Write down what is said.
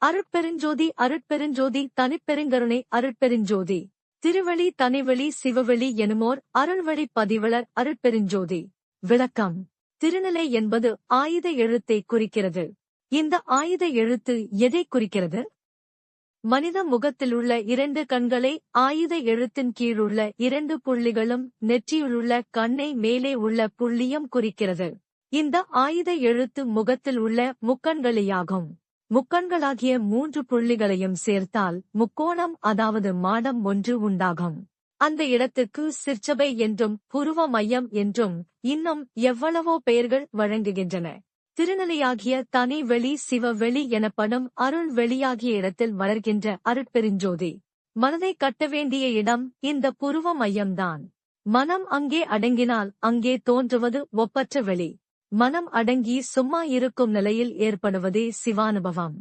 அருட்பெருஞ்சோதி அருட்பெருஞ்சோதி தனிப்பெருங்கருணை அருட்பெருஞ்சோதி திருவெளி தனிவெளி சிவவெளி எனுமோர் அருள்வழி பதிவளர் அருட்பெருஞ்சோதி. விளக்கம். திருநிலை என்பது ஆயுத எழுத்தை குறிக்கிறது. இந்த ஆயுத எழுத்து எதை குறிக்கிறது? மனித முகத்திலுள்ள 2 கண்களை ஆயுத எழுத்தின் கீழுள்ள 2 புள்ளிகளும் நெற்றியிலுள்ள கண்ணை மேலே உள்ள புள்ளியும் குறிக்கிறது. இந்த ஆயுத எழுத்து முகத்தில் உள்ள முக்கண்களேயாகும். முக்கண்களாகிய 3 புள்ளிகளையும் சேர்த்தால் முக்கோணம், அதாவது மாடம் ஒன்று உண்டாகும். அந்த இடத்திற்கு சிற்சபை என்றும் புருவ மையம் என்றும் இன்னும் எவ்வளவோ பெயர்கள் வழங்குகின்றன. திருநிலையாகிய தனி வெளி சிவவெளி எனப்படும் அருள் வெளியாகிய இடத்தில் வளர்கின்ற அருட்பெருஞ்சோதி. மனதை கட்ட வேண்டிய இடம் இந்த புருவ மையம்தான். மனம் அங்கே அடங்கினால் அங்கே தோன்றுவது ஒப்பற்ற வெளி. மனம் அடங்கி சும்மா இருக்கும் நிலையில் ஏற்படுவதே சிவானுபவம்.